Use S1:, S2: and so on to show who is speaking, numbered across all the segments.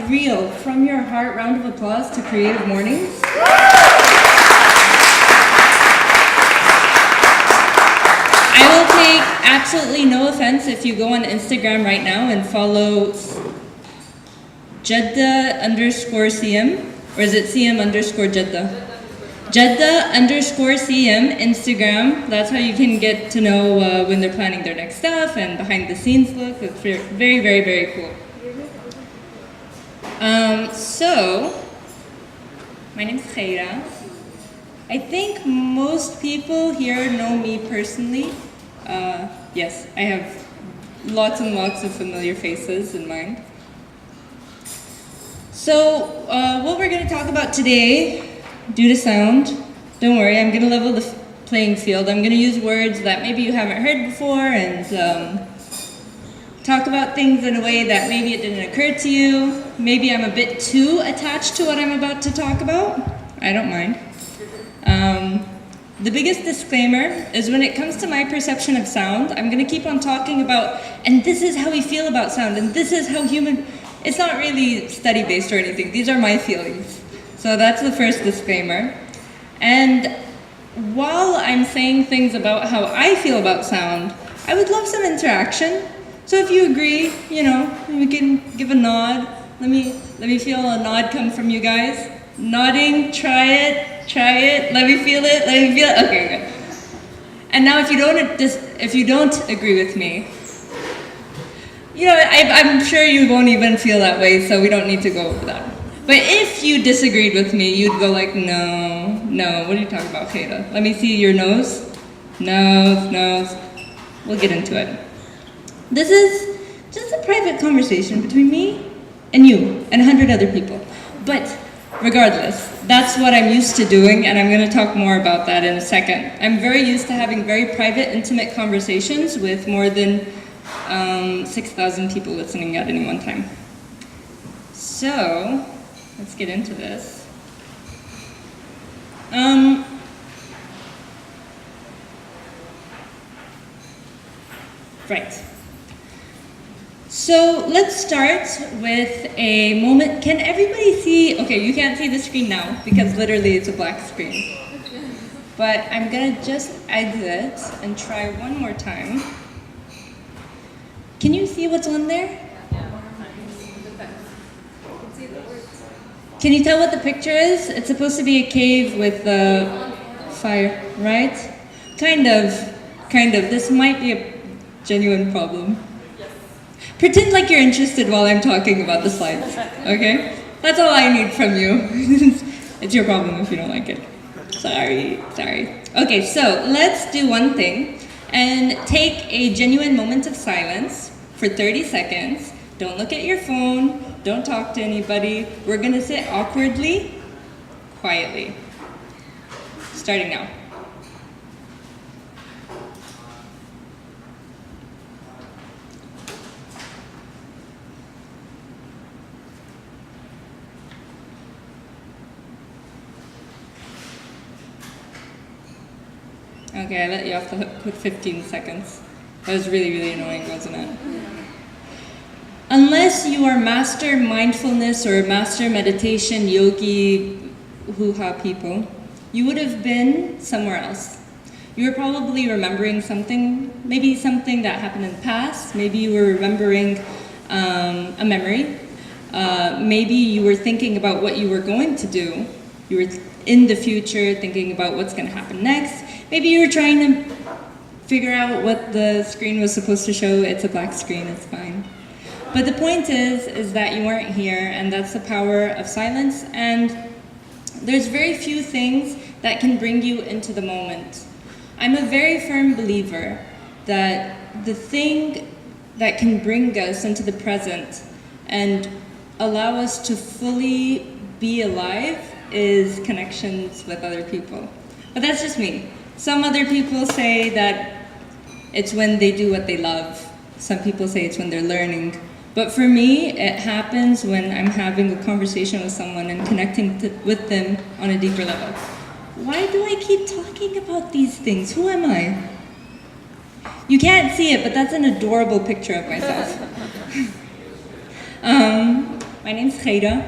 S1: real, from your heart round of applause to Creative Mornings. I will take absolutely no offense if you go on Instagram right now and follow Jeddah_CM, or is it CM_Jeddah? Jeddah_CM Instagram. That's how you can get to know when they're planning their next stuff and behind the scenes look. It's very, very, very cool. So, my name's Khayra. I think most people here know me personally. Yes, I have lots and lots of familiar faces in mind. So, what we're going to talk about today, due to sound, don't worry, I'm going to level the playing field. I'm going to use words that maybe you haven't heard before and talk about things in a way that maybe it didn't occur to you. Maybe I'm a bit too attached to what I'm about to talk about. I don't mind. The biggest disclaimer is when it comes to my perception of sound, I'm going to keep on talking about, and this is how we feel about sound, and this is how it's not really study-based or anything. These are my feelings. So that's the first disclaimer. And while I'm saying things about how I feel about sound, I would love some interaction. So if you agree, you know, we can give a nod. Let me feel a nod come from you guys. Nodding, try it, let me feel it, okay, good. And now if you don't agree with me, you know, I'm sure you won't even feel that way, so we don't need to go over that. But if you disagreed with me, you'd go like, no, what are you talking about, Khayra? Let me see your nose. Nose. We'll get into it. This is just a private conversation between me and you and 100 other people. But regardless, that's what I'm used to doing, and I'm going to talk more about that in a second. I'm very used to having very private, intimate conversations with more than 6,000 people listening at any one time. So, let's get into this. Right. So let's start with a moment. Can everybody see? Okay, you can't see the screen now because literally it's a black screen. But I'm gonna just exit and try one more time. Can you see what's on there? Can you tell what the picture is? It's supposed to be a cave with fire, right? Kind of. This might be a genuine problem. Pretend like you're interested while I'm talking about the slides, okay? That's all I need from you. It's your problem if you don't like it. Sorry. Okay, so let's do one thing and take a genuine moment of silence for 30 seconds. Don't look at your phone, don't talk to anybody. We're gonna sit awkwardly, quietly. Starting now. Okay, I let you off the hook with 15 seconds. That was really, really annoying, wasn't it? Unless you are master mindfulness or master meditation, yogi, hoo-ha people, you would have been somewhere else. You were probably remembering something, maybe something that happened in the past. Maybe you were remembering a memory. Maybe you were thinking about what you were going to do. You were in the future thinking about what's going to happen next. Maybe you were trying to figure out what the screen was supposed to show. It's a black screen, it's fine. But the point is that you weren't here, and that's the power of silence. And there's very few things that can bring you into the moment. I'm a very firm believer that the thing that can bring us into the present and allow us to fully be alive is connections with other people. But that's just me. Some other people say that it's when they do what they love. Some people say it's when they're learning. But for me, it happens when I'm having a conversation with someone and connecting with them on a deeper level. Why do I keep talking about these things? Who am I? You can't see it, but that's an adorable picture of myself. My My name's Khayra.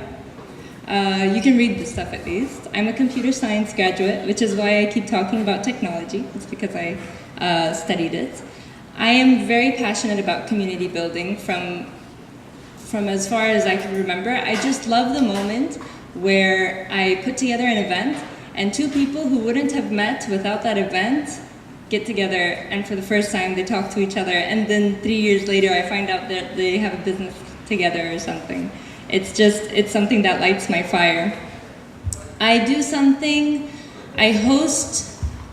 S1: You can read the stuff at least. I'm a computer science graduate, which is why I keep talking about technology. It's because I studied it. I am very passionate about community building from as far as I can remember. I just love the moment where I put together an event and two people who wouldn't have met without that event get together, and for the first time they talk to each other, and then 3 years later I find out that they have a business together or something. It's something that lights my fire. I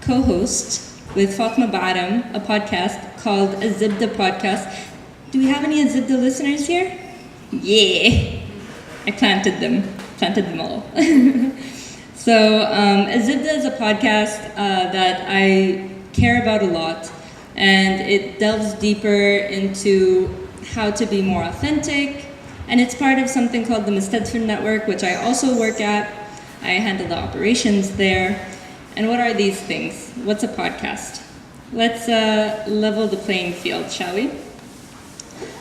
S1: co-host with Fatma Baram a podcast called Azibda Podcast. Do we have any Azibda listeners here? Yeah, I planted them all. So Azibda is a podcast that I care about a lot, and it delves deeper into how to be more authentic, and it's part of something called the Mustadfin Network, which I also work at. I handle the operations there. And what are these things? What's a podcast? Let's level the playing field, shall we?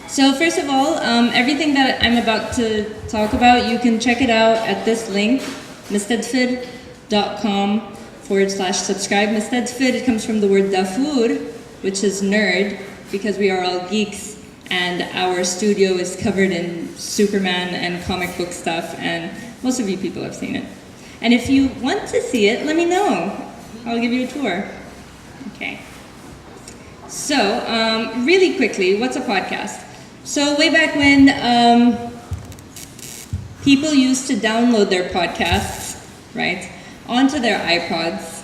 S1: So first of all, everything that I'm about to talk about, you can check it out at this link, mustadfid.com/subscribe. Mustadfid, it comes from the word dafur, which is nerd, because we are all geeks, and our studio is covered in Superman and comic book stuff, and most of you people have seen it. And if you want to see it, let me know. I'll give you a tour. Okay. So, really quickly, what's a podcast? So way back when people used to download their podcasts, right, onto their iPods.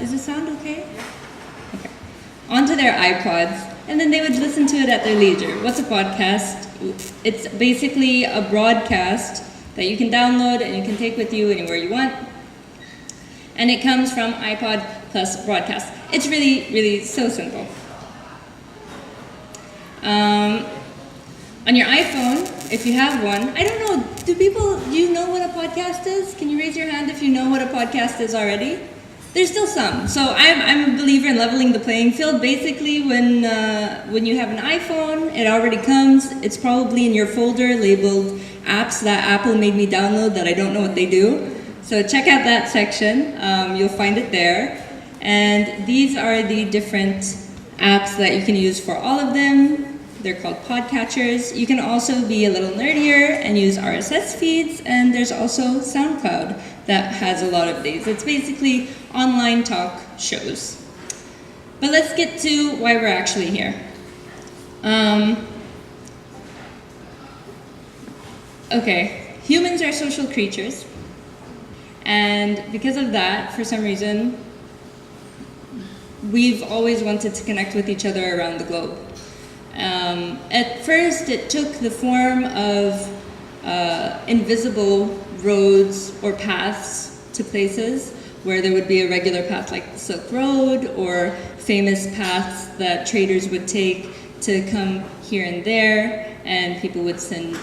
S1: Is the sound okay? Okay. Onto their iPods, and then they would listen to it at their leisure. What's a podcast? It's basically a broadcast that you can download and you can take with you anywhere you want. And it comes from iPod plus broadcast. It's really, really so simple. On your iPhone, if you have one, I don't know, do you know what a podcast is? Can you raise your hand if you know what a podcast is already? There's still some. So I'm a believer in leveling the playing field. Basically, when you have an iPhone, it already comes. It's probably in your folder labeled apps that Apple made me download that I don't know what they do. So check out that section. You'll find it there. And these are the different apps that you can use for all of them. They're called podcatchers. You can also be a little nerdier and use RSS feeds, and there's also SoundCloud that has a lot of these. It's basically online talk shows. But let's get to why we're actually here. Okay, humans are social creatures, and because of that, for some reason, we've always wanted to connect with each other around the globe. At first, it took the form of invisible roads or paths to places where there would be a regular path like the Silk Road, or famous paths that traders would take to come here and there, and people would send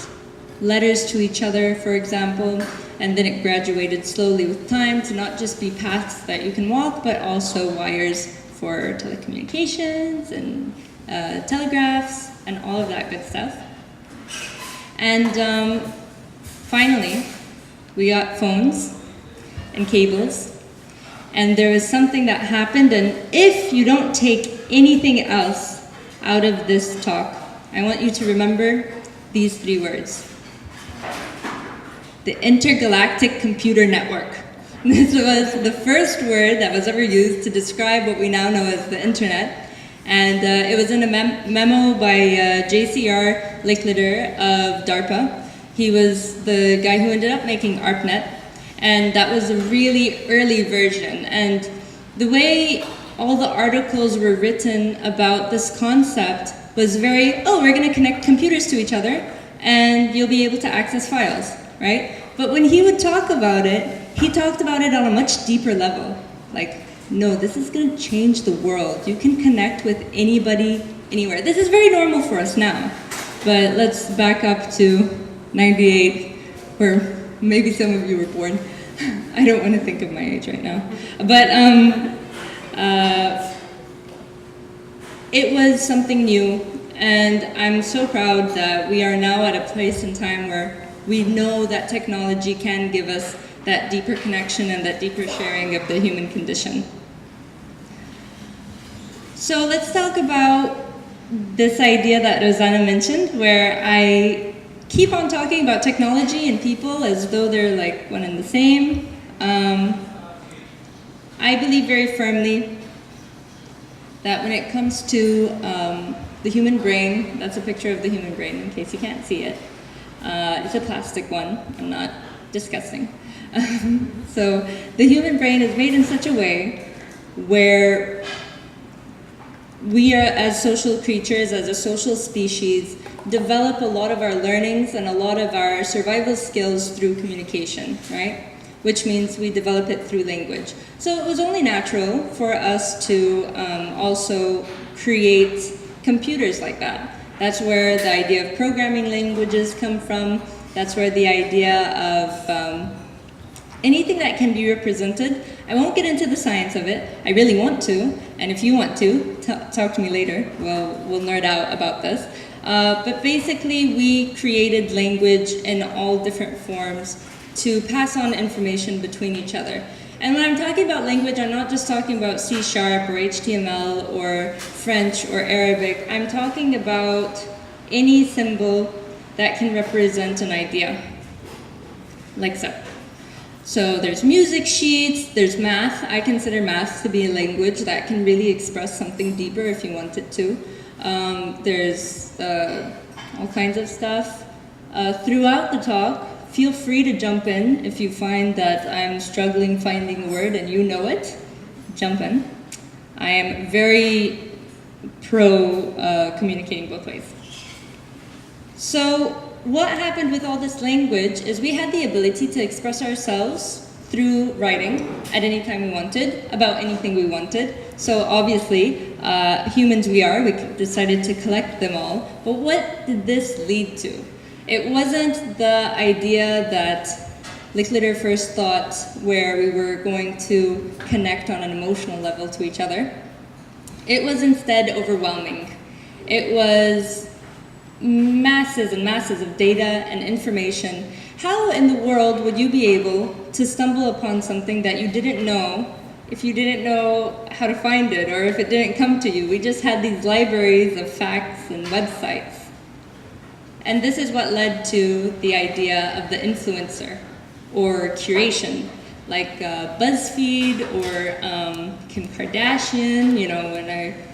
S1: letters to each other, for example, and then it graduated slowly with time to not just be paths that you can walk, but also wires for telecommunications and telegraphs and all of that good stuff. And finally, we got phones and cables, and there was something that happened, and if you don't take anything else out of this talk, I want you to remember these 3 words. The intergalactic computer network. This was the first word that was ever used to describe what we now know as the internet. And it was in a memo by JCR Licklider of DARPA. He was the guy who ended up making ARPANET. And that was a really early version. And the way all the articles were written about this concept was we're going to connect computers to each other and you'll be able to access files, right? But when he would talk about it, he talked about it on a much deeper level. Like, no, this is going to change the world. You can connect with anybody, anywhere. This is very normal for us now. But let's back up to 98, where maybe some of you were born. I don't want to think of my age right now. But it was something new, And I'm so proud that we are now at a place in time where we know that technology can give us that deeper connection and that deeper sharing of the human condition. So let's talk about this idea that Rosanna mentioned, where I keep on talking about technology and people as though they're like one and the same. I believe very firmly that when it comes to the human brain, that's a picture of the human brain in case you can't see it. It's a plastic one, I'm not disgusting. So the human brain is made in such a way where we are, as social creatures, as a social species, develop a lot of our learnings and a lot of our survival skills through communication, right? Which means we develop it through language. So it was only natural for us to also create computers like that. That's where the idea of programming languages come from. That's where the idea of anything that can be represented. I won't get into the science of it. I really want to, and if you want to, talk to me later. We'll nerd out about this. But basically, we created language in all different forms to pass on information between each other. And when I'm talking about language, I'm not just talking about C# or HTML or French or Arabic. I'm talking about any symbol that can represent an idea, like so. So there's music sheets, there's math. I consider math to be a language that can really express something deeper if you want it to. There's all kinds of stuff. Throughout the talk, feel free to jump in if you find that I'm struggling finding a word and you know it. Jump in. I am very pro communicating both ways. So what happened with all this language is we had the ability to express ourselves through writing at any time we wanted, about anything we wanted. So obviously, humans we are, we decided to collect them all. But what did this lead to? It wasn't the idea that Licklider first thought where we were going to connect on an emotional level to each other. It was instead overwhelming. It was masses and masses of data and information. How in the world would you be able to stumble upon something that you didn't know if you didn't know how to find it or if it didn't come to you? We just had these libraries of facts and websites. And this is what led to the idea of the influencer or curation, like BuzzFeed or Kim Kardashian. You know,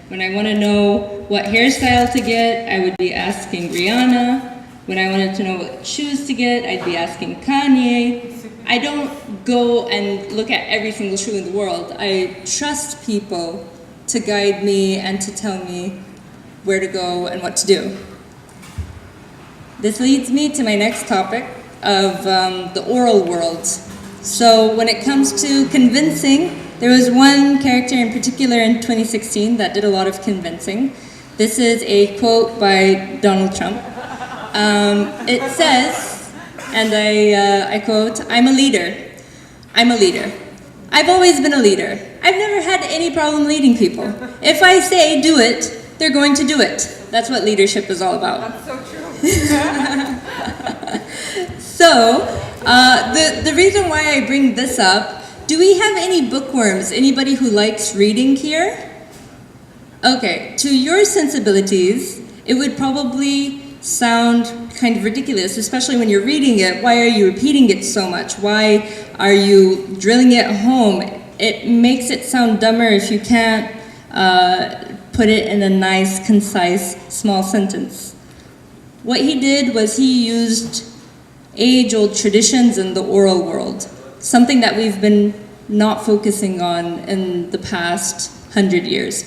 S1: when I want to know what hairstyle to get, I would be asking Rihanna. When I wanted to know what shoes to get, I'd be asking Kanye. I don't go and look at every single shoe in the world. I trust people to guide me and to tell me where to go and what to do. This leads me to my next topic of the oral world. So when it comes to convincing, there was one character in particular in 2016 that did a lot of convincing. This is a quote by Donald Trump. It says, and I quote, "I'm a leader. I'm a leader. I've always been a leader. I've never had any problem leading people. If I say do it, they're going to do it." That's what leadership is all about.
S2: That's so true.
S1: So, the reason why I bring this up, do we have any bookworms? Anybody who likes reading here? Okay, to your sensibilities, it would probably sound kind of ridiculous, especially when you're reading it. Why are you repeating it so much? Why are you drilling it home? It makes it sound dumber if you can't put it in a nice, concise, small sentence. What he did was he used age-old traditions in the oral world, something that we've been not focusing on in the past 100 years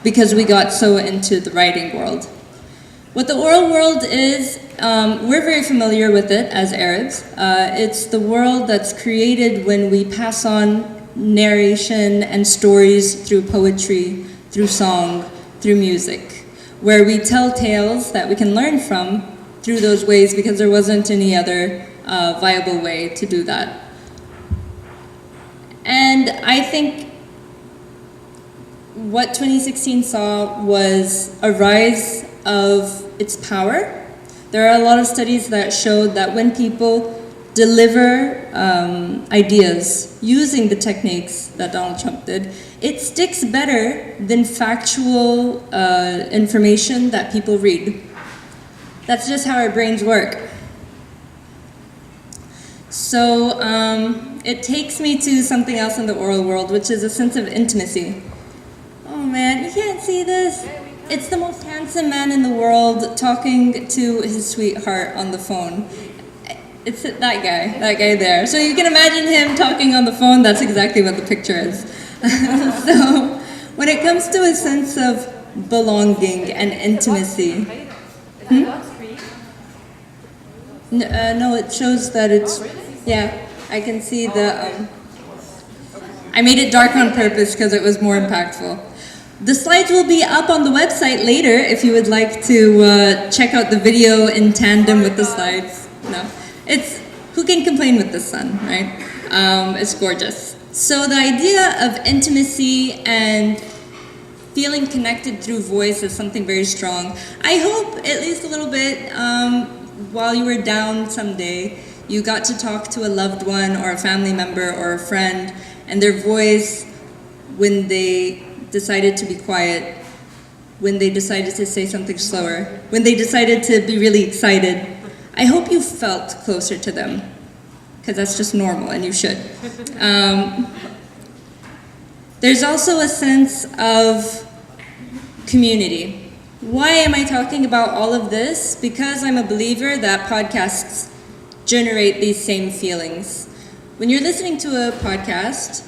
S1: because we got so into the writing world. What the oral world is, we're very familiar with it as Arabs. It's the world that's created when we pass on narration and stories through poetry, through song, through music, where we tell tales that we can learn from through those ways because there wasn't any other viable way to do that. And I think what 2016 saw was a rise of its power. There are a lot of studies that showed that when people deliver ideas using the techniques that Donald Trump did, it sticks better than factual information that people read. That's just how our brains work. So it takes me to something else in the oral world, which is a sense of intimacy. Oh man, you can't see this. It's the most handsome man in the world talking to his sweetheart on the phone. It's that guy there. So you can imagine him talking on the phone. That's exactly what the picture is. So when it comes to a sense of belonging and intimacy, no, it shows that it's, yeah, I can see the, I made it dark on purpose because it was more impactful. The slides will be up on the website later if you would like to check out the video in tandem with the slides. No, it's, who can complain with the sun, right? It's gorgeous. So the idea of intimacy and feeling connected through voice is something very strong. I hope at least a little bit while you were down someday, you got to talk to a loved one or a family member or a friend, and their voice, when they decided to be quiet, when they decided to say something slower, when they decided to be really excited, I hope you felt closer to them, because that's just normal and you should. There's also a sense of community. Why am I talking about all of this? Because I'm a believer that podcasts generate these same feelings. When you're listening to a podcast,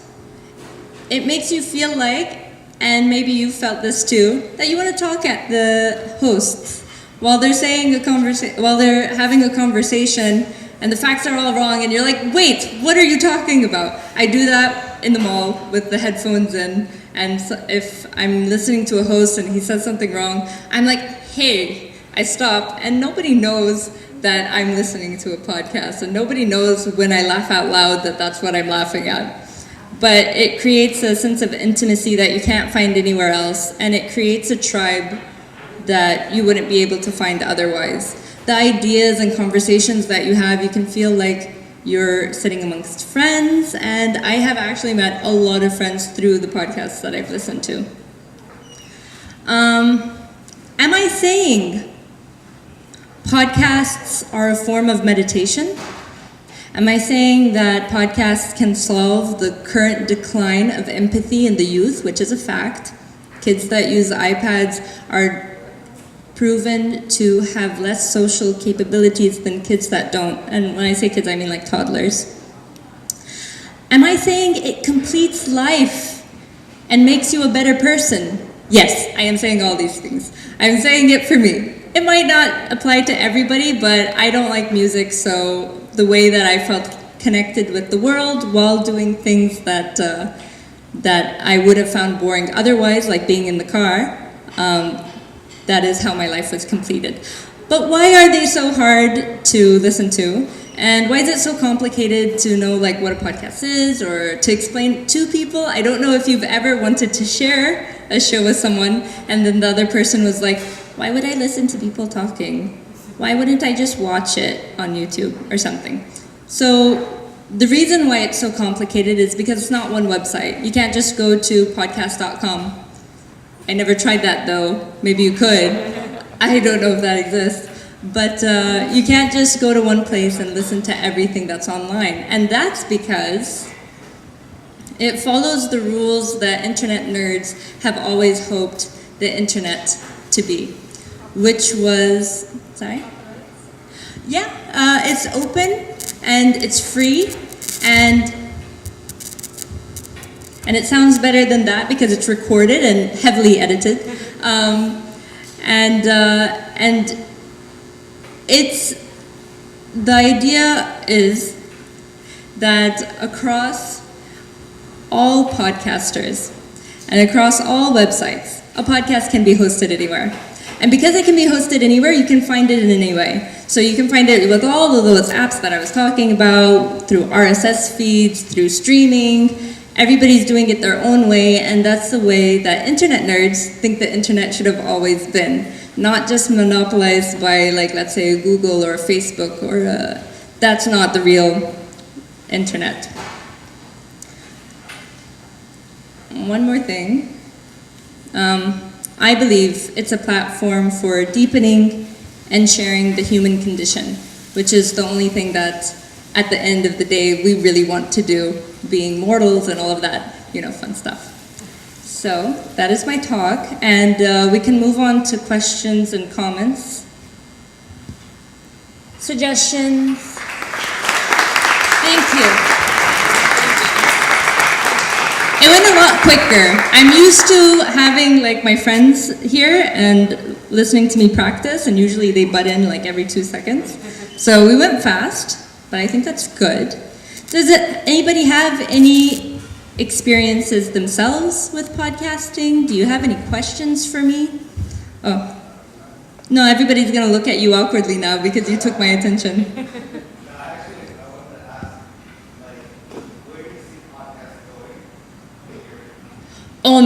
S1: it makes you feel like, and maybe you felt this too, that you want to talk at the hosts while they're saying while they're having a conversation, and the facts are all wrong, and you're like, wait, what are you talking about? I do that in the mall with the headphones in, and so if I'm listening to a host and he says something wrong, I'm like, hey, I stop, and nobody knows that I'm listening to a podcast, and nobody knows when I laugh out loud that that's what I'm laughing at. But it creates a sense of intimacy that you can't find anywhere else, and it creates a tribe that you wouldn't be able to find otherwise. The ideas and conversations that you have, you can feel like you're sitting amongst friends, and I have actually met a lot of friends through the podcasts that I've listened to. Am I saying podcasts are a form of meditation? Am I saying that podcasts can solve the current decline of empathy in the youth, which is a fact? Kids that use iPads are proven to have less social capabilities than kids that don't. And when I say kids, I mean like toddlers. Am I saying it completes life and makes you a better person? Yes, I am saying all these things. I'm saying it for me. It might not apply to everybody, but I don't like music, so the way that I felt connected with the world while doing things that I would have found boring otherwise, like being in the car, that is how my life was completed. But why are they so hard to listen to? And why is it so complicated to know like what a podcast is or to explain to people? I don't know if you've ever wanted to share a show with someone and then the other person was like, why would I listen to people talking? Why wouldn't I just watch it on YouTube or something? So the reason why it's so complicated is because it's not one website. You can't just go to podcast.com. I never tried that though. Maybe you could. I don't know if that exists. But you can't just go to one place and listen to everything that's online. And that's because it follows the rules that internet nerds have always hoped the internet to be, which was, sorry? Yeah, it's open and it's free and it sounds better than that because it's recorded and heavily edited. And it's, the idea is that across all podcasters and across all websites, a podcast can be hosted anywhere. And because it can be hosted anywhere, you can find it in any way. So you can find it with all of those apps that I was talking about, through RSS feeds, through streaming, everybody's doing it their own way, and that's the way that internet nerds think the internet should have always been. Not just monopolized by, like, let's say Google or Facebook, or that's not the real internet. One more thing. I believe it's a platform for deepening and sharing the human condition, which is the only thing that, at the end of the day, we really want to do, being mortals and all of that, fun stuff. So, that is my talk, and we can move on to questions and comments. Suggestions? Thank you. It went a lot quicker. I'm used to having like my friends here and listening to me practice, and usually they butt in like every 2 seconds. So we went fast, but I think that's good. Does anybody have any experiences themselves with podcasting? Do you have any questions for me? Oh, no, everybody's gonna look at you awkwardly now because you took my attention. Oh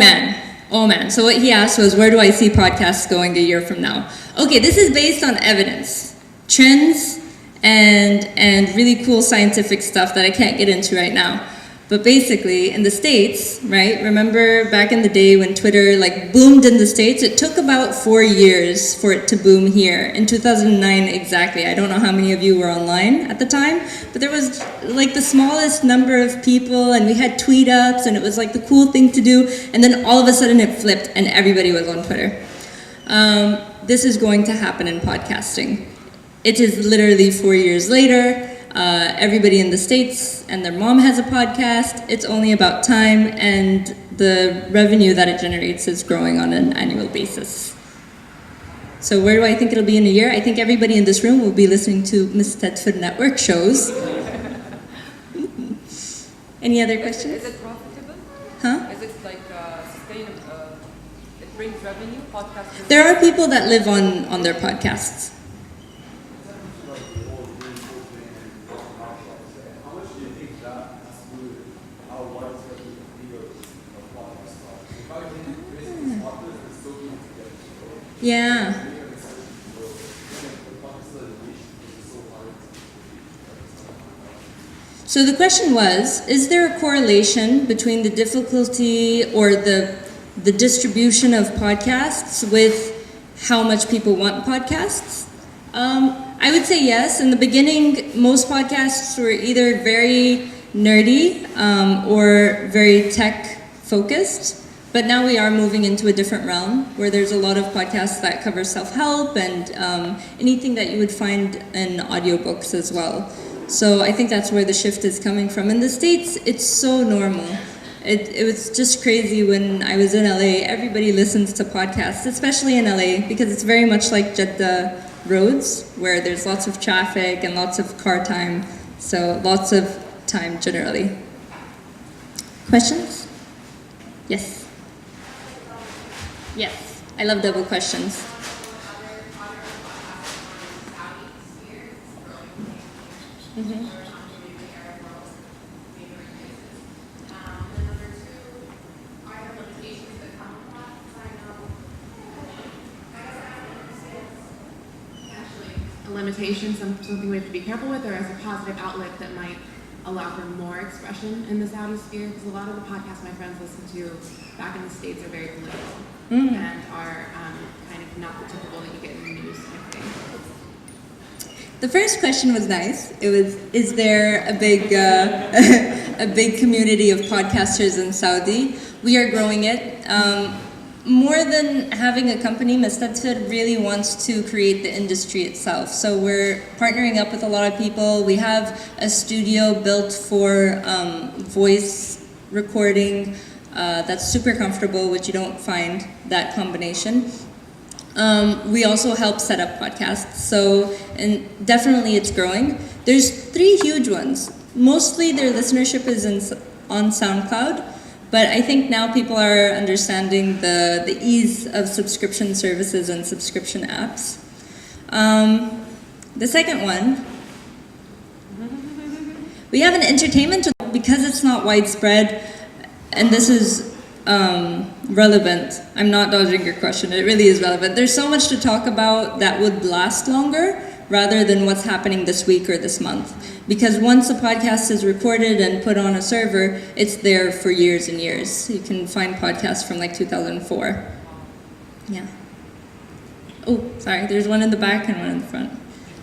S1: man. So what he asked was, where do I see podcasts going a year from now? Okay, this is based on evidence, trends, and really cool scientific stuff that I can't get into right now. But basically, in the States, right, remember back in the day when Twitter like boomed in the States? It took about 4 years for it to boom here. In 2009 exactly. I don't know how many of you were online at the time, but there was like the smallest number of people, and we had tweet ups, and it was like the cool thing to do, and then all of a sudden it flipped and everybody was on Twitter. This is going to happen in podcasting. It is literally 4 years later. Everybody in the States and their mom has a podcast. It's only about time, and the revenue that it generates is growing on an annual basis. So where do I think it'll be in a year? I think everybody in this room will be listening to Miss Tedford Network shows. Any other questions?
S2: Is it profitable?
S1: Huh?
S2: Is it like sustainable? It brings revenue? Podcast?
S1: There are people that live on their podcasts. Yeah. So the question was, is there a correlation between the difficulty or the distribution of podcasts with how much people want podcasts? I would say yes. In the beginning, most podcasts were either very nerdy or very tech focused. But now we are moving into a different realm where there's a lot of podcasts that cover self-help and anything that you would find in audiobooks as well. So I think that's where the shift is coming from. In the States, it's so normal. It was just crazy when I was in LA. Everybody listens to podcasts, especially in LA, because it's very much like Jeddah roads, where there's lots of traffic and lots of car time. So lots of time generally. Questions? Yes. Yes, I love double questions. Mm-hmm.
S3: A limitation, something we have to be careful with, or as a positive outlet that might allow for more expression in the Saudi sphere? Because a lot of the podcasts my friends listen to back in the States are very political and are kind of not the typical that you get in the news kind of thing.
S1: The first question was nice. It was, is there a big a big community of podcasters in Saudi? We are growing it. More than having a company, Mustadfir really wants to create the industry itself. So we're partnering up with a lot of people. We have a studio built for voice recording that's super comfortable, which you don't find that combination. We also help set up podcasts, so and definitely it's growing. There's 3 huge ones. Mostly their listenership is on SoundCloud. But I think now people are understanding the ease of subscription services and subscription apps. The second one, we have an entertainment, because it's not widespread, and this is relevant. I'm not dodging your question. It really is relevant. There's so much to talk about that would last longer rather than what's happening this week or this month. Because once a podcast is recorded and put on a server, it's there for years and years. You can find podcasts from like 2004. Yeah. Oh, sorry. There's one in the back and one in the front.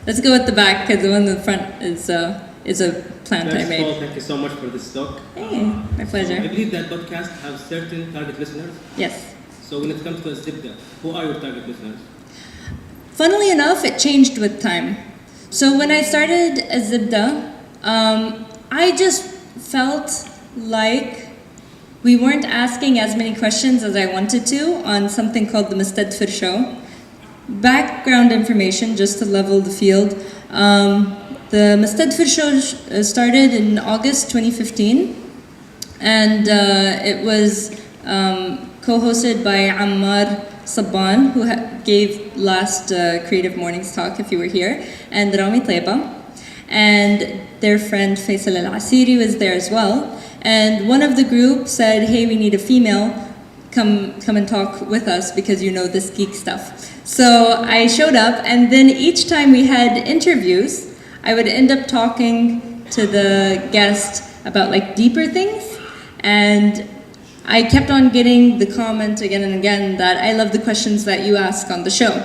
S1: Let's go with the back because the one in the front is a plant I made.
S4: First of all, thank you so much for this talk.
S1: Hey, my pleasure.
S4: I believe that podcast has certain target listeners.
S1: Yes.
S4: So when it comes to Zibda, who are your target listeners?
S1: Funnily enough, it changed with time. So when I started as Zibda, I just felt like we weren't asking as many questions as I wanted to on something called the Mustadfir Show. Background information, just to level the field. The Mustadfir Show started in August 2015, and it was co-hosted by Ammar Sabban, who gave last Creative Mornings talk, if you were here, and Rami Taiba. And their friend Faisal Al-Asiri was there as well. And one of the group said, hey, we need a female, come and talk with us because you know this geek stuff. So I showed up, and then each time we had interviews, I would end up talking to the guest about like deeper things, and I kept on getting the comment again and again that I love the questions that you ask on the show,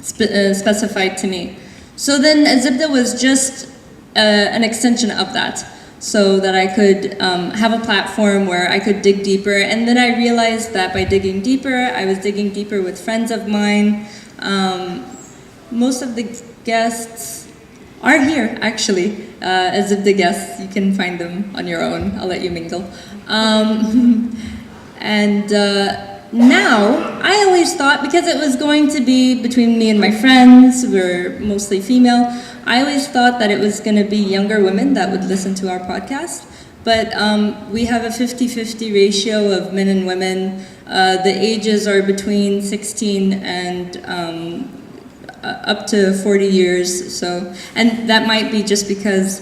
S1: specified to me. So then Zibda was just an extension of that, so that I could have a platform where I could dig deeper. And then I realized that by digging deeper, I was digging deeper with friends of mine. Most of the guests are here, actually, as Zibda guests. You can find them on your own. I'll let you mingle. Now, I always thought, because it was going to be between me and my friends, we're mostly female, I always thought that it was going to be younger women that would listen to our podcast. But we have a 50-50 ratio of men and women. The ages are between 16 and up to 40 years. So, and that might be just because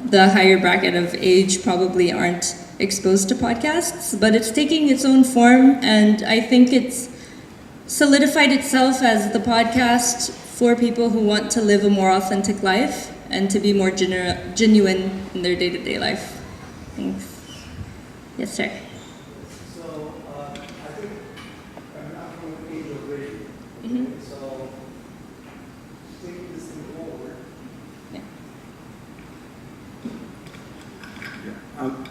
S1: the higher bracket of age probably aren't exposed to podcasts, but it's taking its own form, and I think it's solidified itself as the podcast for people who want to live a more authentic life and to be more genuine in their day-to-day life. Thanks. Yes, sir.
S5: So I think I'm not from the age of radio.
S1: Mm-hmm.
S5: So taking this thing forward.
S1: Yeah.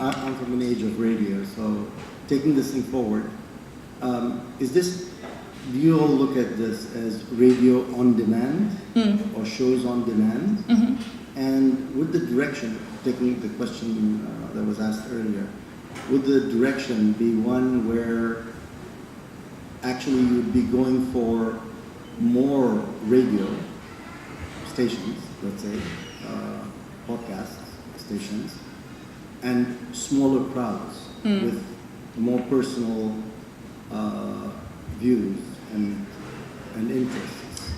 S5: I'm from an age of radio, so taking this thing forward, do you all look at this as radio on demand or shows on demand?
S1: Mm-hmm.
S5: And would the direction, taking the question that was asked earlier, would the direction be one where actually you'd be going for more radio stations, let's say, podcast stations, and smaller crowds with more personal views and interests?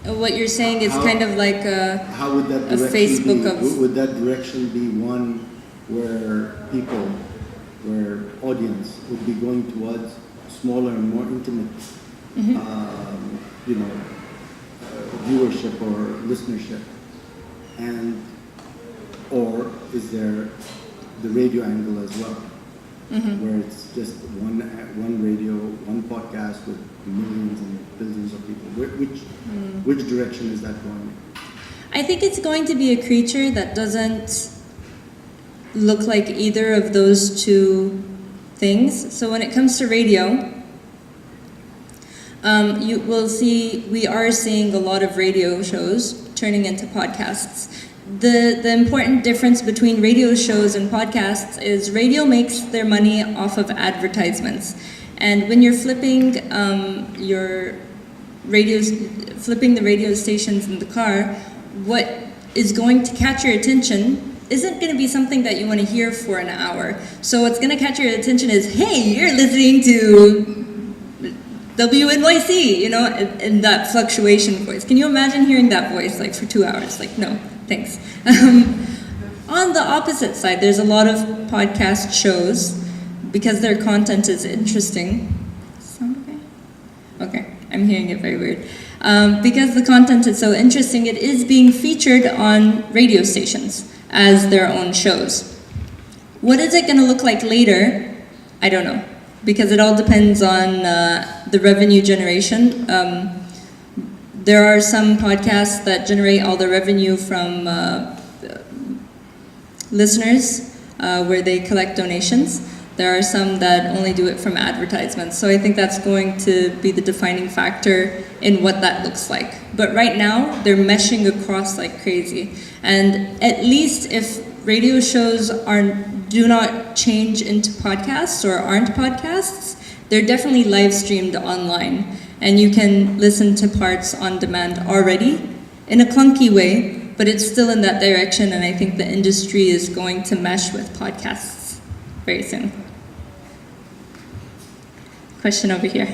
S1: What you're saying is kind of like
S5: how would that
S1: a
S5: direction
S1: Facebook
S5: be?
S1: of...
S5: Would that direction be one where audience would be going towards smaller and more intimate, viewership or listenership, or is there the radio angle as well, where it's just one radio, one podcast with millions and billions of people? Which direction is that going?
S1: I think it's going to be a creature that doesn't look like either of those two things. So when it comes to radio, you will see, we are seeing a lot of radio shows turning into podcasts. The important difference between radio shows and podcasts is radio makes their money off of advertisements. And when you're flipping the radio stations in the car, what is going to catch your attention isn't going to be something that you want to hear for an hour. So what's going to catch your attention is, hey, you're listening to WNYC, in that fluctuation voice. Can you imagine hearing that voice like for 2 hours? Like, no, thanks. On the opposite side, there's a lot of podcast shows because their content is interesting. Sound okay? Okay, I'm hearing it very weird. Because the content is so interesting, it is being featured on radio stations as their own shows. What is it going to look like later? I don't know, because it all depends on the revenue generation. There are some podcasts that generate all the revenue from listeners, where they collect donations. There are some that only do it from advertisements. So I think that's going to be the defining factor in what that looks like. But right now, they're meshing across like crazy. And at least if radio shows do not change into podcasts or aren't podcasts, they're definitely live streamed online. And you can listen to parts on demand already in a clunky way, but it's still in that direction. And I think the industry is going to mesh with podcasts very soon. Question over here.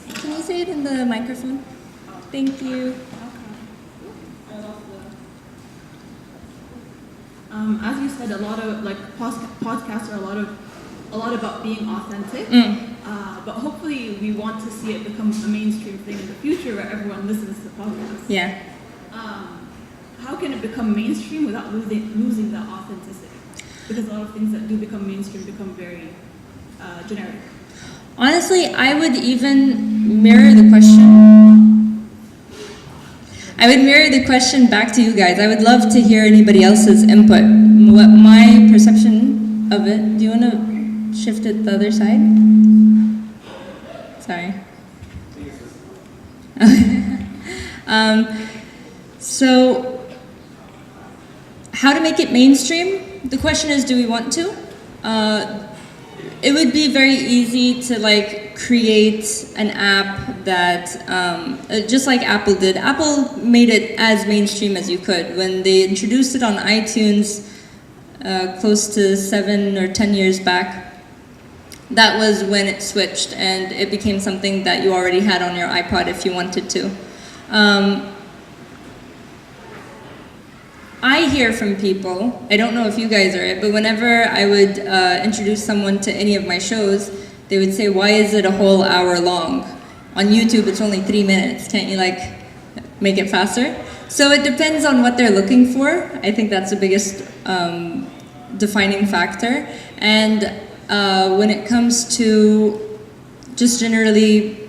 S1: Can you say it in the microphone? Thank you.
S6: As you said, a lot of like podcasts are a lot about being authentic. But hopefully, we want to see it become a mainstream thing in the future where everyone listens to podcasts.
S1: Yeah.
S6: How can it become mainstream without losing that authenticity? Because a lot of things that do become mainstream become very generic.
S1: Honestly, I would even mirror the question. I would mirror the question back to you guys. I would love to hear anybody else's input. What my perception of it. Do you want to shift it the other side? Sorry. So, how to make it mainstream? The question is, do we want to? It would be very easy to like create an app that, just like Apple did. Apple made it as mainstream as you could. When they introduced it on iTunes close to 7 or 10 years back, that was when it switched and it became something that you already had on your iPod if you wanted to. I hear from people, I don't know if you guys are it, but whenever I would introduce someone to any of my shows, they would say, why is it a whole hour long? On YouTube, it's only 3 minutes. Can't you like make it faster? So it depends on what they're looking for. I think that's the biggest defining factor. And when it comes to just generally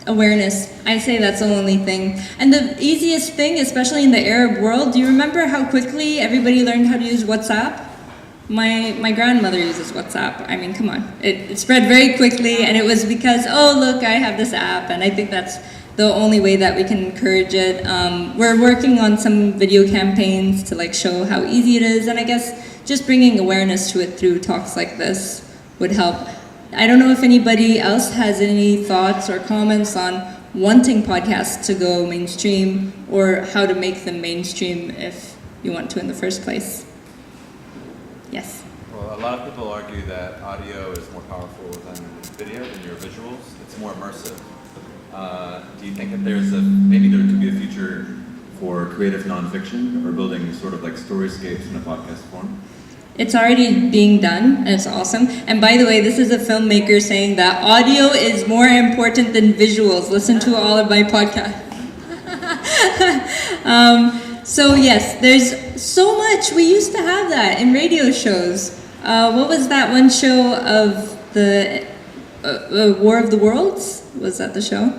S1: awareness, I say that's the only thing. And the easiest thing, especially in the Arab world, do you remember how quickly everybody learned how to use WhatsApp? My grandmother uses WhatsApp. I mean, come on. It spread very quickly, and it was because, oh, look, I have this app, and I think that's the only way that we can encourage it. We're working on some video campaigns to like show how easy it is, and I guess just bringing awareness to it through talks like this would help. I don't know if anybody else has any thoughts or comments on wanting podcasts to go mainstream or how to make them mainstream if you want to in the first place. Yes.
S7: Well, a lot of people argue that audio is more powerful than video, than your visuals. It's more immersive. Do you think that maybe there could be a future for creative nonfiction or building sort of like storyscapes in a podcast form?
S1: It's already being done, and it's awesome. And by the way, this is a filmmaker saying that audio is more important than visuals. Listen to all of my podcasts. So yes, there's so much. We used to have that in radio shows. What was that one show of the War of the Worlds? Was that the show?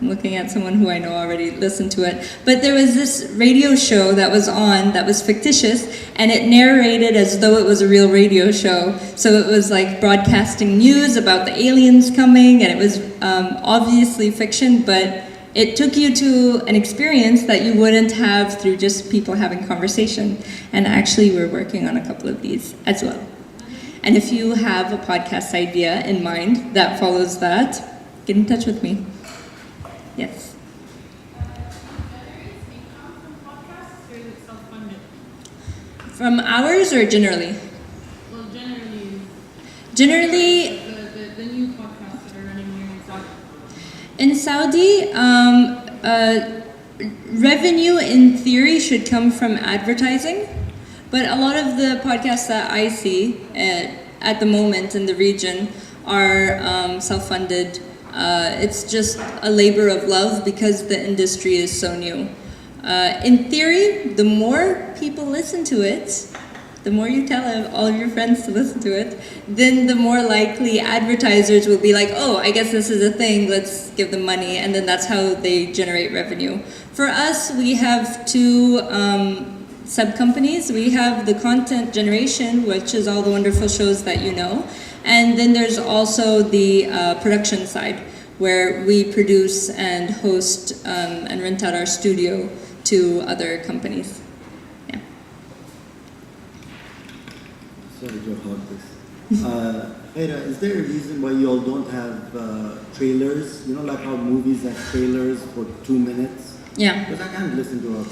S1: I'm looking at someone who I know already listened to it. But there was this radio show that was on that was fictitious, and it narrated as though it was a real radio show. So it was like broadcasting news about the aliens coming, and it was obviously fiction, but it took you to an experience that you wouldn't have through just people having conversation. And actually, we're working on a couple of these as well. And if you have a podcast idea in mind that follows that, get in touch with me. Yes. From ours or generally?
S6: Well, generally.
S1: Generally,
S6: The new podcasts that are running here in Saudi.
S1: in Saudi, revenue in theory should come from advertising, But a lot of the podcasts that I see at the moment in the region are self-funded. It's just a labor of love because the industry is so new. In theory, the more people listen to it, the more you tell all of your friends to listen to it, then the more likely advertisers will be like, oh, I guess this is a thing, let's give them money, and then that's how they generate revenue. For us, we have two sub-companies. We have the content generation, which is all the wonderful shows that you know, and then there's also the production side, where we produce and host and rent out our studio to other companies. Yeah.
S5: Sorry to hog this. Khayra, is there a reason why you all don't have trailers? You know, like how movies have trailers for 2 minutes?
S1: Yeah.
S5: Because I can't listen to a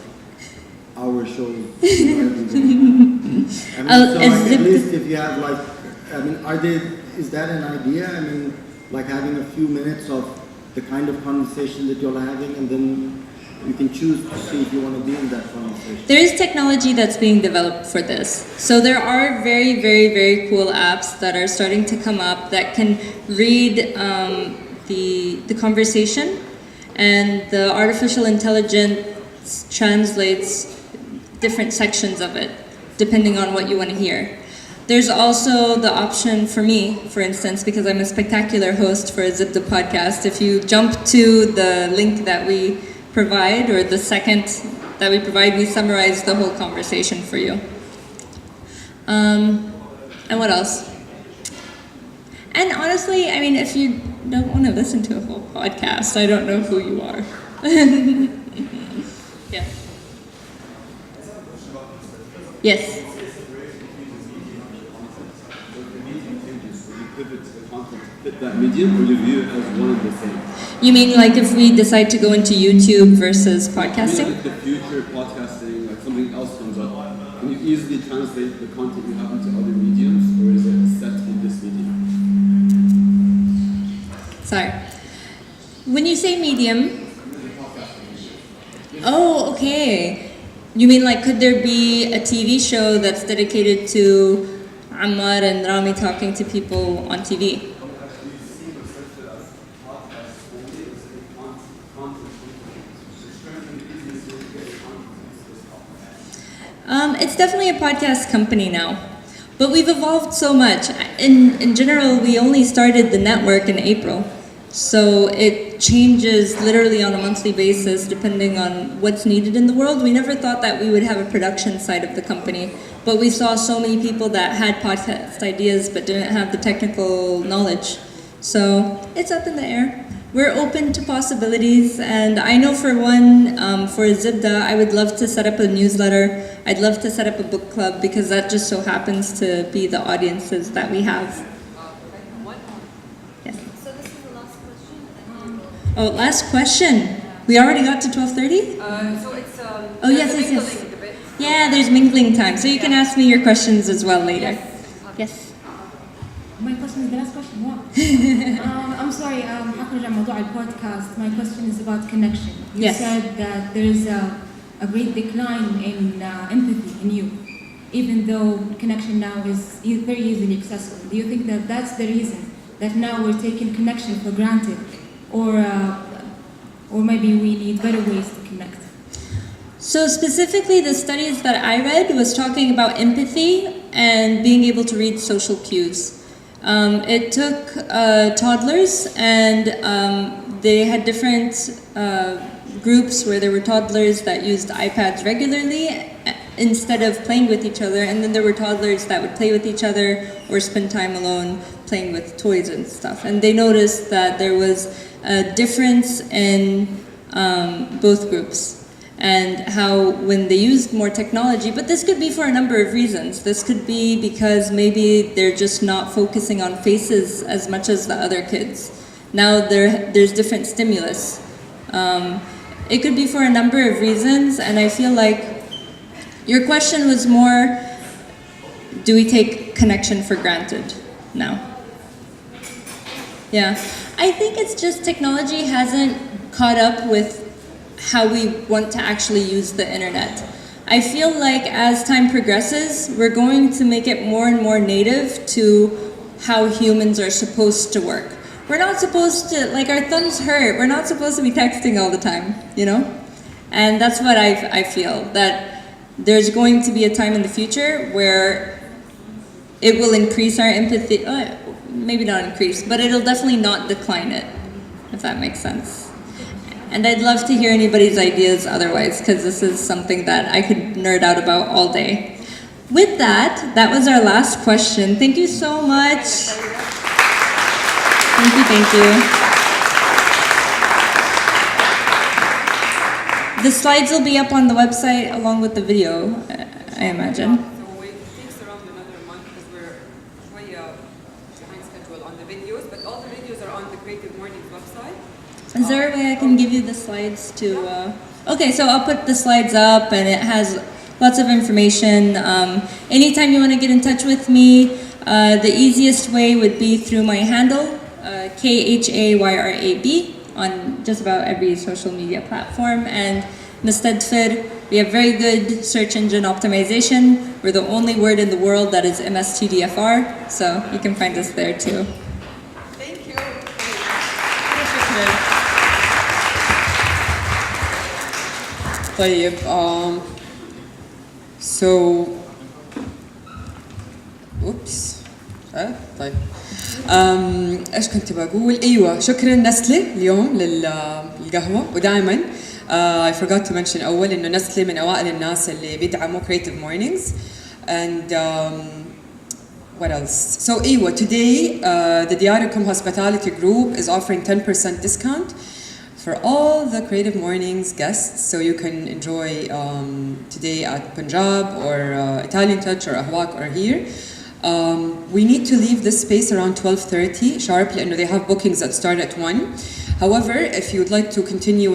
S5: hour show every day. I mean, so like, at least if you have like, I mean, is that an idea? I mean, like having a few minutes of the kind of conversation that you're having, and then you can choose to see if you want to be in that conversation.
S1: There is technology that's being developed for this. So there are very, very, very cool apps that are starting to come up that can read the conversation, and the artificial intelligence translates different sections of it, depending on what you want to hear. There's also the option for me, for instance, because I'm a spectacular host for a Zibda podcast. If you jump to the link that we provide, or the second that we provide, we summarize the whole conversation for you. And what else? And honestly, I mean, if you don't want to listen to a whole podcast, I don't know who you are. Yeah. Yes.
S8: Fit that medium, or you view it as one and the same?
S1: You mean like if we decide to go into YouTube versus
S8: I mean,
S1: podcasting?
S8: like the future podcasting, like something else comes up, can you easily translate the content you have into other mediums, or is it set in this medium?
S1: Sorry. When you say medium, oh, okay. You mean like could there be a TV show that's dedicated to Ammar and Rami talking to people on TV? It's definitely a podcast company now, but we've evolved so much. In general, we only started the network in April, so it changes literally on a monthly basis depending on what's needed in the world. We never thought that we would have a production side of the company, but we saw so many people that had podcast ideas but didn't have the technical knowledge. So it's up in the air. We're open to possibilities, and I know for one, for Zibda, I would love to set up a newsletter. I'd love to set up a book club because that just so happens to be the audiences that we have. Yes.
S9: So this is the last question.
S1: Oh, last question. We already got to 12:30?
S2: So it's
S1: Oh, yes,
S2: there's a
S1: yes, yes.
S2: mingling a bit.
S1: Yeah, there's mingling time, so you can ask me your questions as well later. Yes.
S10: My question is the last question. Wow. I'm sorry. حنرجع موضوع البودكاست. My question is about connection. You
S1: Yes.
S10: said that there is a great decline in empathy in you, even though connection now is very easily accessible. Do you think that that's the reason that now we're taking connection for granted, or maybe we need better ways to connect?
S1: So specifically, the studies that I read was talking about empathy and being able to read social cues. It took toddlers, and they had different groups where there were toddlers that used iPads regularly instead of playing with each other, and then there were toddlers that would play with each other or spend time alone playing with toys and stuff. And they noticed that there was a difference in both groups, and how when they used more technology, but this could be for a number of reasons. This could be because maybe they're just not focusing on faces as much as the other kids. Now there's different stimulus. It could be for a number of reasons, and I feel like your question was more, do we take connection for granted now? Yeah, I think it's just technology hasn't caught up with how we want to actually use the internet. I feel like as time progresses, we're going to make it more and more native to how humans are supposed to work. We're not supposed to, like, our thumbs hurt. We're not supposed to be texting all the time, you know? And that's what I feel, that there's going to be a time in the future where it will increase our empathy, maybe not increase, but it'll definitely not decline it, if that makes sense. And I'd love to hear anybody's ideas otherwise, because this is something that I could nerd out about all day. With that, that was our last question. Thank you so much. Thank you. The slides will be up on the website along with the video, I imagine.
S2: So it takes around another month because we're شوية behind schedule on the videos, but all the videos are on the Creative Mornings website.
S1: Is there a way I can give you the slides to... Okay, so I'll put the slides up and it has lots of information. Anytime you want to get in touch with me, the easiest way would be through my handle, KHAYRAB, on just about every social media platform. And Mustadfir, we have very good search engine optimization. We're the only word in the world that is MSTDFR, so you can find us there too.
S2: Thank you.
S11: طيب طيب ايش كنت بقول؟ ايوه شكرا نسلة اليوم للقهوة ودائما I forgot to mention اول انه نسلة من اوائل الناس اللي بيدعموا Creative Mornings and what else? So ايوه today the Diarikum Hospitality Group is offering 10% discount for all the Creative Mornings guests, so you can enjoy today at Punjab or Italian Touch or Ahwak or here. We need to leave this space around 12:30 sharp لأنه they have bookings that start at 1. However, if you would like to continue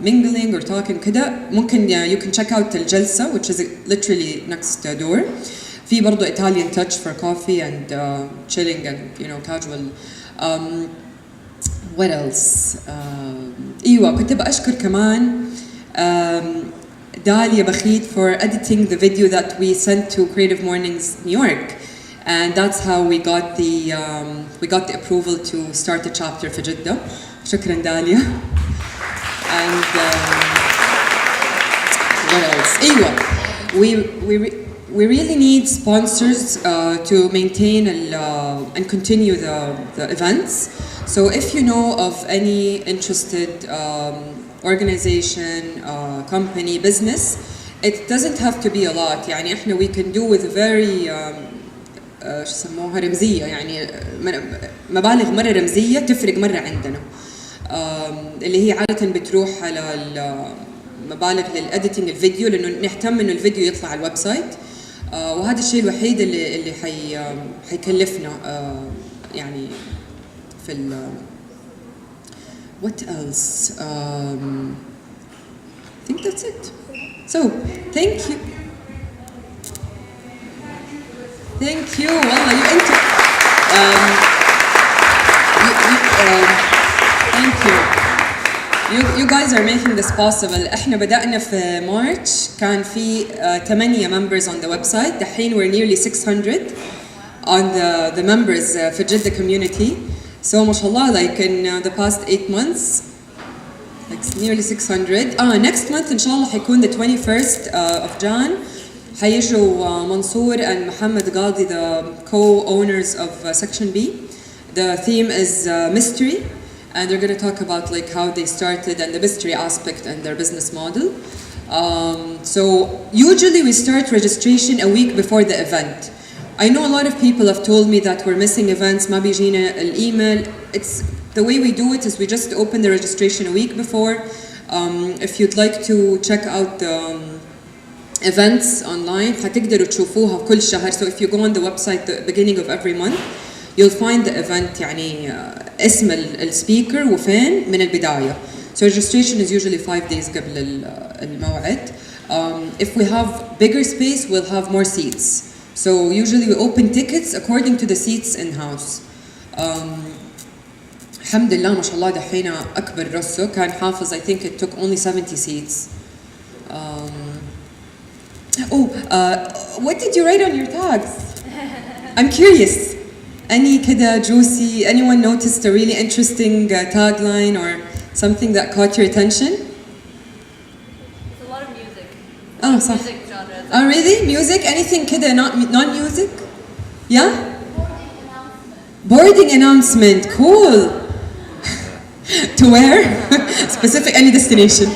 S11: mingling or talking كده ممكن you can check out الجلسة which is literally next door. في برضو Italian Touch for coffee and chilling and casual. What else? ايوه كنت بأشكر كمان Dalia Bakhit for editing the video that we sent to Creative Mornings New York, and that's how we got the approval to start the chapter for Jeddah. شكرا Dalia. And what else? ايوه we really need sponsors to maintain and continue the events. So if you know of any interested organization, company, business, it doesn't have to be a lot. يعني احنا we can do with a very شو يسموها رمزية يعني مبالغ مرة رمزية تفرق مرة عندنا. اللي هي عادة بتروح على المبالغ للإديتنج الفيديو لأنه نهتم إنه الفيديو يطلع على الويب سايت. وهذا الشيء الوحيد اللي حيكلفنا يعني في what else? I think that's it. So, thank you. Thank you. والله thank you. You guys are making this possible. احنا بدأنا في مارش كان في 8 members on the website. دحين we're nearly 600 on the members في جدة community. So mashallah, like in the past 8 months, like nearly 600. Next month inshallah حيكون the 21st of Jan. حيجوا Mansoor and Muhammad Ghadi, the co-owners of Section B. The theme is mystery, and they're going to talk about like how they started and the mystery aspect and their business model. So usually we start registration a week before the event. I know a lot of people have told me that we're missing events, ما بيجينا الإيميل. It's the way we do it is we just open the registration a week before. If you'd like to check out the events online, حتقدروا تشوفوها كل شهر. So if you go on the website the beginning of every month, you'll find the event يعني اسم السبيكر وفين من البداية. So registration is usually 5 days قبل الموعد. If we have bigger space, we'll have more seats. So usually we open tickets according to the seats in-house. الحمد لله ما شاء الله دحين أكبر رسو كان حافظ I think it took only 70 seats. Oh, what did you write on your tags? I'm curious. Any كده juicy, anyone noticed a really interesting tagline or something that caught your attention?
S9: It's a lot of music.
S11: Oh, صح.
S9: Music genres.
S11: Oh, really? Music? Anything كده non-music? Yeah? Boarding announcement. Cool. To where? Specific, any destination.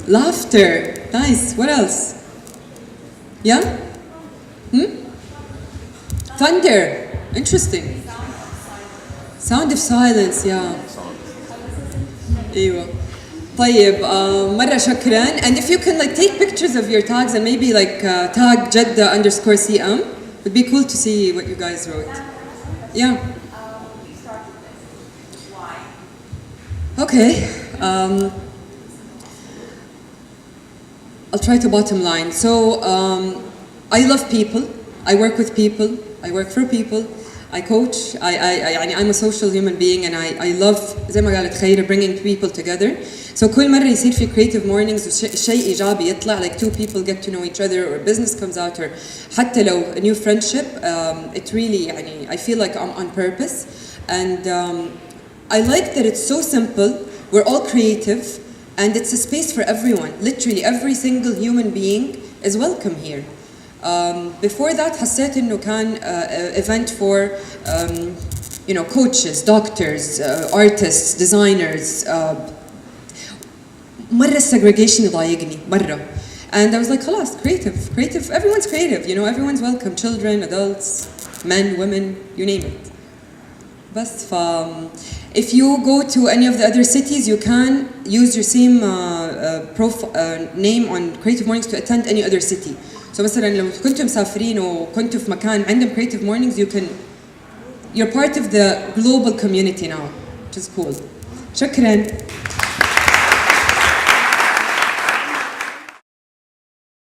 S11: Laughter. Nice. What else? Yeah? Thunder. Interesting. Sound of silence. Yeah. ايوه. طيب مرة شكرا. And if you can like take pictures of your tags and maybe like tag Jeddah_CM, it'd be cool to see what you guys wrote. Yeah. Okay. I'll try to bottom line. So I love people. I work with people. I work for people. I coach. I'm a social human being, and I love زي ما قالت خيرة bringing people together. So كل مرة يصير في creative mornings شيء إيجابي يطلع, like two people get to know each other, or business comes out, or حتى لو a new friendship. It really يعني I feel like I'm on purpose, and I like that it's so simple. We're all creative, and it's a space for everyone. Literally every single human being is welcome here. Before that حسيت إنه كان event for coaches, doctors, artists, designers. مرة segregation يضايقني مرة. And I was like خلاص creative, everyone's creative, everyone's welcome, children, adults, men, women, you name it. بس if you go to any of the other cities, you can use your same name on Creative Mornings to attend any other city. So مثلا لو كنتم مسافرين وكنتوا في مكان عندهم Creative Mornings, you're part of the global community now, which is cool. شكرا.